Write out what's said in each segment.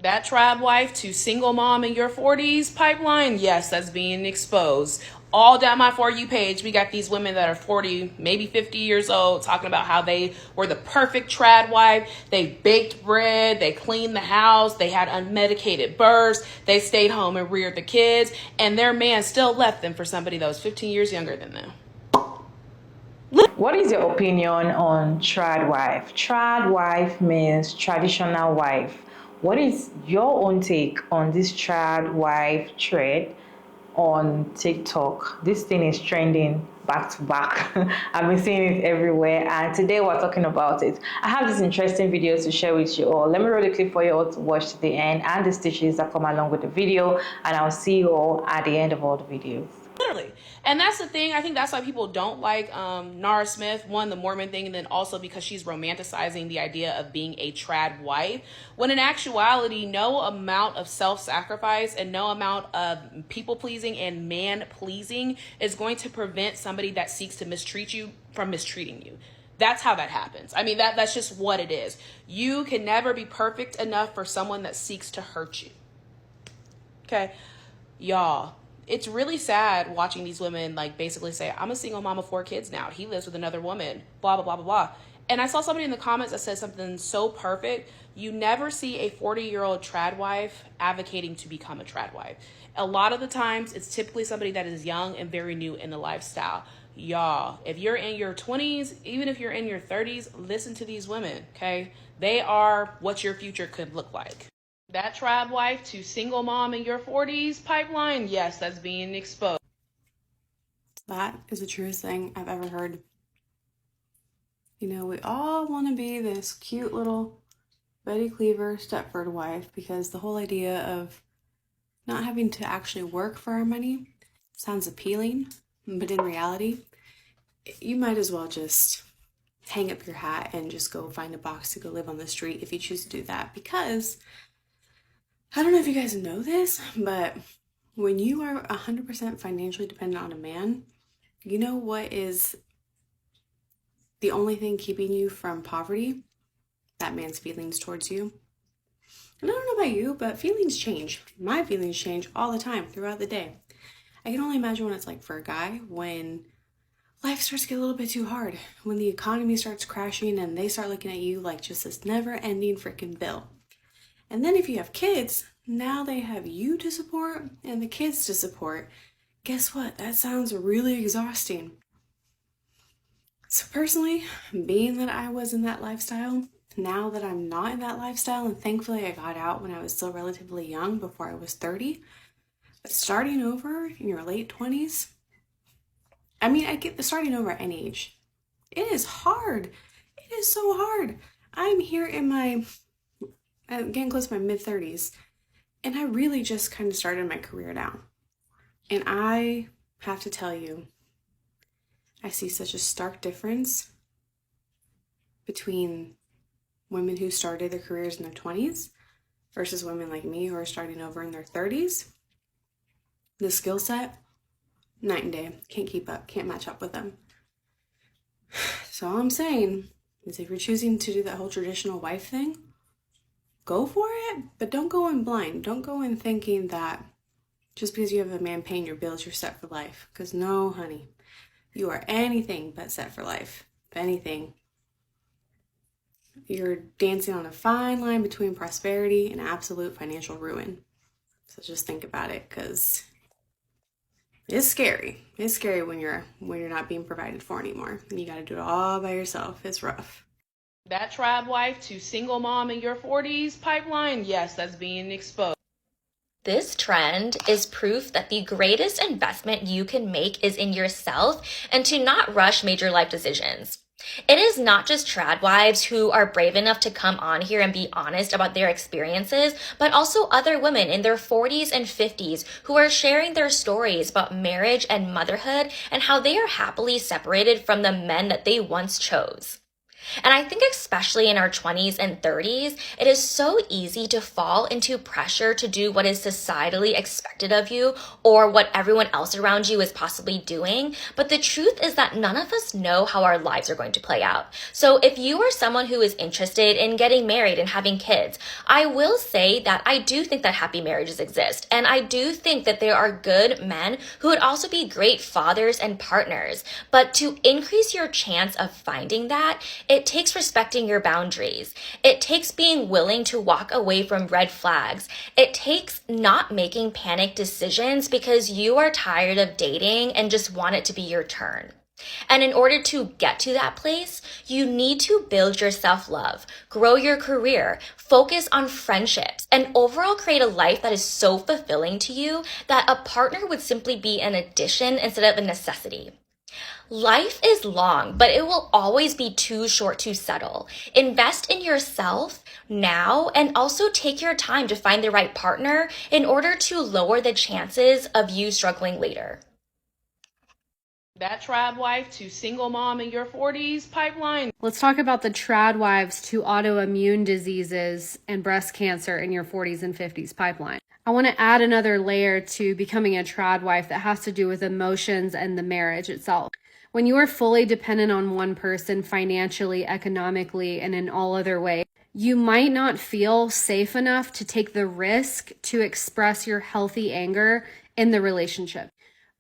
That trad wife to single mom in your 40s pipeline, yes, that's being exposed. All down my For You page, we got these women that are 40, maybe 50 years old, talking about how they were the perfect trad wife. They baked bread, they cleaned the house, they had unmedicated births, they stayed home and reared the kids, and their man still left them for somebody that was 15 years younger than them. What is your opinion on trad wife? Trad wife means traditional wife. What is your own take on this trad wife trend on TikTok? This thing is trending back to back. I've been seeing it everywhere, and today we're talking about it. I have this interesting video to share with you all. Let me roll a clip for you all to watch to the end and the stitches that come along with the video, and I'll see you all at the end of all the videos. Literally. And that's the thing. I think that's why people don't like Nara Smith. One, the Mormon thing, and then also because she's romanticizing the idea of being a trad wife. When in actuality, no amount of self-sacrifice and no amount of people-pleasing and man-pleasing is going to prevent somebody that seeks to mistreat you from mistreating you. That's how that happens. I mean, that's just what it is. You can never be perfect enough for someone that seeks to hurt you. Okay? Y'all, it's really sad watching these women like basically say, I'm a single mom of 4 kids now. He lives with another woman, blah, blah, blah, blah, blah. And I saw somebody in the comments that said something so perfect. You never see a 40-year-old trad wife advocating to become a trad wife. A lot of the times it's typically somebody that is young and very new in the lifestyle. Y'all, if you're in your 20s, even if you're in your 30s, listen to these women, okay? They are what your future could look like. That trad wife to single mom in your 40s pipeline, yes, that's being exposed. That is the truest thing I've ever heard. You know, we all want to be this cute little Betty Cleaver Stepford wife because the whole idea of not having to actually work for our money sounds appealing, but in reality, you might as well just hang up your hat and just go find a box to go live on the street if you choose to do that. Because I don't know if you guys know this, but when you are 100% financially dependent on a man, you know what is the only thing keeping you from poverty? That man's feelings towards you. And I don't know about you, but feelings change. My feelings change all the time throughout the day. I can only imagine what it's like for a guy when life starts to get a little bit too hard, when the economy starts crashing and they start looking at you like just this never-ending freaking bill. And then if you have kids, now they have you to support and the kids to support. Guess what? That sounds really exhausting. So personally, being that I was in that lifestyle, now that I'm not in that lifestyle, and thankfully I got out when I was still relatively young before I was 30, but starting over in your late 20s, I mean, I get the starting over at any age. It is hard. It is so hard. I'm here in I'm getting close to my mid-30s, and I really just kind of started my career now. And I have to tell you, I see such a stark difference between women who started their careers in their 20s versus women like me who are starting over in their 30s. The skill set, night and day. Can't keep up, can't match up with them. So all I'm saying is if you're choosing to do that whole traditional wife thing, go for it, but don't go in blind. Don't go in thinking that just because you have a man paying your bills, you're set for life. Because no, honey, you are anything but set for life. If anything, you're dancing on a fine line between prosperity and absolute financial ruin. So just think about it, because it's scary. It's scary when you're not being provided for anymore. And you got to do it all by yourself. It's rough. That trad wife to single mom in your 40s pipeline, yes, that's being exposed. This trend is proof that the greatest investment you can make is in yourself and to not rush major life decisions. It is not just trad wives who are brave enough to come on here and be honest about their experiences, but also other women in their 40s and 50s who are sharing their stories about marriage and motherhood and how they are happily separated from the men that they once chose. And I think especially in our 20s and 30s, it is so easy to fall into pressure to do what is societally expected of you or what everyone else around you is possibly doing. But the truth is that none of us know how our lives are going to play out. So if you are someone who is interested in getting married and having kids, I will say that I do think that happy marriages exist. And I do think that there are good men who would also be great fathers and partners. But to increase your chance of finding that, it takes respecting your boundaries. It takes being willing to walk away from red flags. It takes not making panic decisions because you are tired of dating and just want it to be your turn. And in order to get to that place, you need to build your self-love, grow your career, focus on friendships, and overall create a life that is so fulfilling to you that a partner would simply be an addition instead of a necessity. Life is long, but it will always be too short to settle. Invest in yourself now and also take your time to find the right partner in order to lower the chances of you struggling later. That trad wife to single mom in your 40s pipeline. Let's talk about the Tradwives to autoimmune diseases and breast cancer in your 40s and 50s pipeline. I want to add another layer to becoming a trad wife that has to do with emotions and the marriage itself. When you are fully dependent on one person financially, economically, and in all other ways, you might not feel safe enough to take the risk to express your healthy anger in the relationship.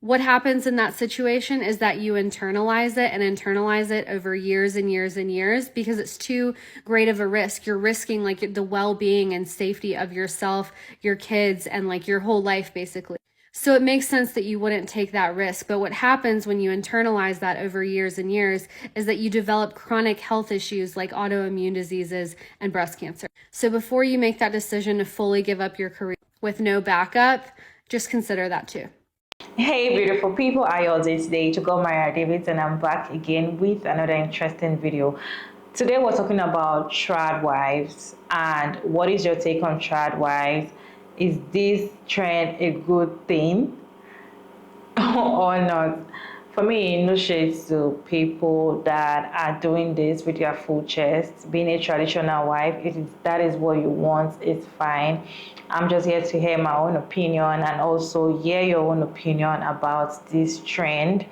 What happens in that situation is that you internalize it and internalize it over years and years and years because it's too great of a risk. You're risking like the well-being and safety of yourself, your kids, and like your whole life basically. So it makes sense that you wouldn't take that risk. But what happens when you internalize that over years and years is that you develop chronic health issues like autoimmune diseases and breast cancer. So before you make that decision to fully give up your career with no backup, just consider that too. Hey beautiful people, how y'all doing today? To go Maria David, and I'm back again with another interesting video. Today we're talking about trad wives, and what is your take on trad wives? Is this trend a good thing or not? For me, no shades to people that are doing this with their full chest. Being a traditional wife, that is what you want, it's fine. I'm just here to hear my own opinion and also hear your own opinion about this trend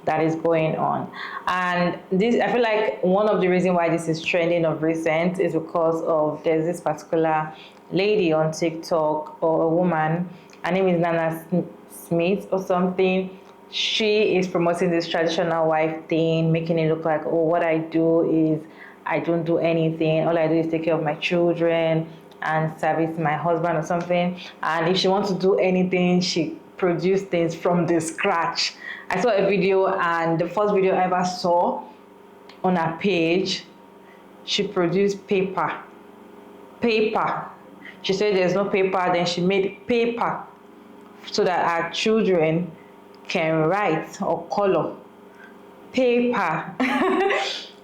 that is going on. And this, I feel like one of the reasons why this is trending of recent is because of there's this particular lady on TikTok, or a woman, her name is Nana Smith or something. She is promoting this traditional wife thing, making it look like, oh, what I do is I don't do anything. All I do is take care of my children and service my husband or something. And if she wants to do anything, she produces things from the scratch. I saw a video, and the first video I ever saw on her page, she produced paper. She said there's no paper, then she made paper so that our children can write or color paper.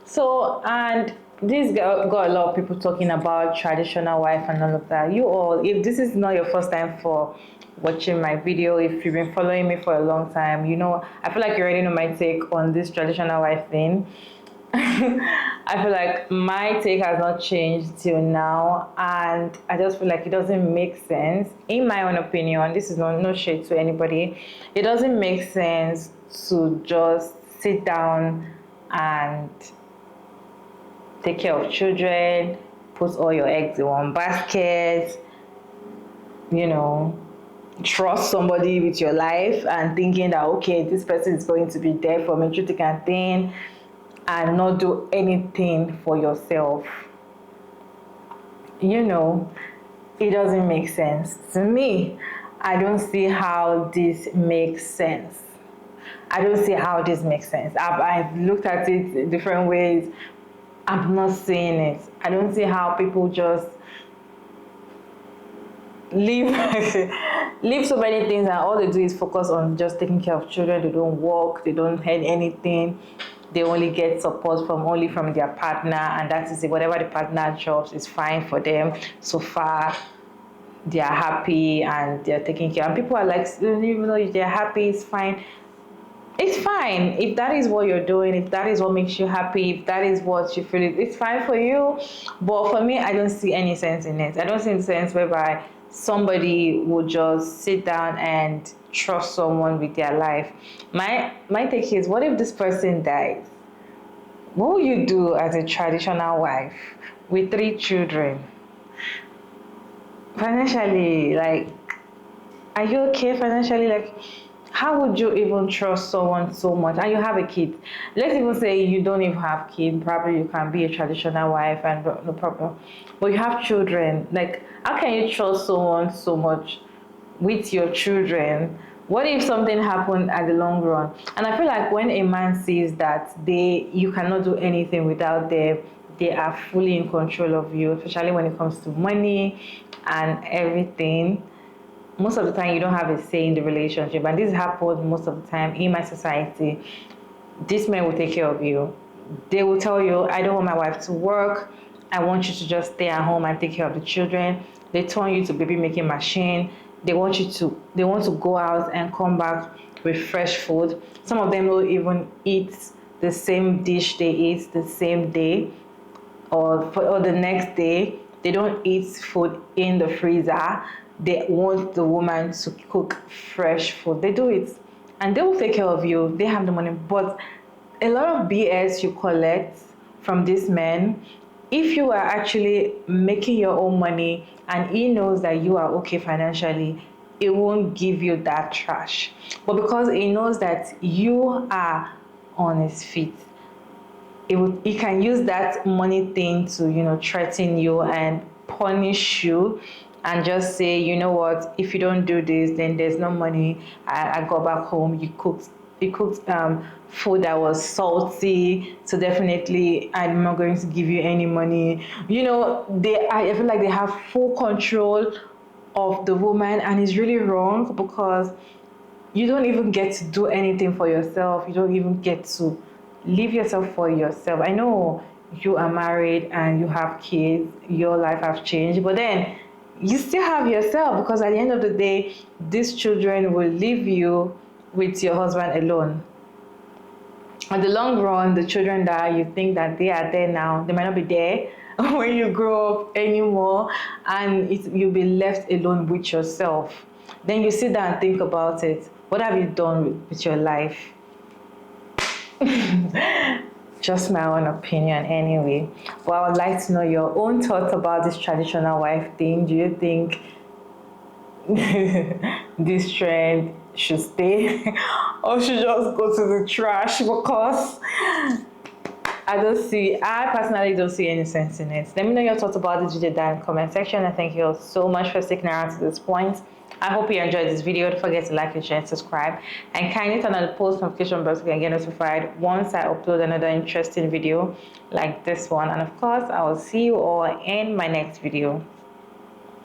So, and this got a lot of people talking about traditional wife and all of that. You all, if this is not your first time for watching my video, if you've been following me for a long time, you know, I feel like you already know my take on this traditional wife thing. I feel like my take has not changed till now, and I just feel like it doesn't make sense. In my own opinion, this is no shade to anybody, it doesn't make sense to just sit down and take care of children, put all your eggs in one basket, you know, trust somebody with your life and thinking that, okay, this person is going to be there for me through thick and thin, and not do anything for yourself. You know, it doesn't make sense to me. I don't see how this makes sense. I've looked at it different ways. I'm not seeing it. I don't see how people just leave leave so many things, and all they do is focus on just taking care of children. They don't work, they don't earn anything. They only get support from their partner, and that is it. Whatever the partner jobs is fine for them. So far, they are happy and they're taking care. And people are like, even though they're happy, it's fine. It's fine if that is what you're doing, if that is what makes you happy, if that is what you feel, it's fine for you. But for me, I don't see any sense in it. I don't see any sense whereby somebody would just sit down and trust someone with their life. My take is, what if this person dies? What will you do as a traditional wife with 3 children? Financially, like, are you okay financially? Like, how would you even trust someone so much? And you have a kid. Let's even say you don't even have kid. Probably you can be a traditional wife and no problem. But you have children. Like, how can you trust someone so much with your children? What if something happened at the long run? And I feel like when a man sees that you cannot do anything without them, they are fully in control of you, especially when it comes to money and everything. Most of the time you don't have a say in the relationship, and this happens most of the time in my society. These men will take care of you. They will tell you, I don't want my wife to work, I want you to just stay at home and take care of the children. They turn you to baby making machine. They want to go out and come back with fresh food. Some of them will even eat the same dish they eat the same day, or the next day. They don't eat food in the freezer. They want the woman to cook fresh food. They do it, and they will take care of you. They have the money. But a lot of BS you collect from these men, if you are actually making your own money and he knows that you are okay financially, it won't give you that trash. But because he knows that you are on his feet, he can use that money thing to, threaten you and punish you, and just say, you know what, if you don't do this, then there's no money. I go back home, you cooked food that was salty, so definitely I'm not going to give you any money. I feel like they have full control of the woman, and it's really wrong, because you don't even get to do anything for yourself. You don't even get to live yourself for yourself. I know you are married and you have kids, your life has changed, but then you still have yourself, because at the end of the day, these children will leave you with your husband alone. At the long run, the children that you think that they are there now, they might not be there when you grow up anymore, and you'll be left alone with yourself. Then you sit down and think about it. What have you done with your life? Just my own opinion anyway. But I would like to know your own thoughts about this traditional wife thing. Do you think this trend should stay or should just go to the trash? Because I personally don't see any sense in it. Let me know your thoughts about this video down in the comment section, and thank you all so much for sticking around to this point. I hope you enjoyed this video. Don't forget to like, share, and subscribe, and kindly turn on the post notification bell so you can get notified once I upload another interesting video like this one. And of course, I will see you all in my next video.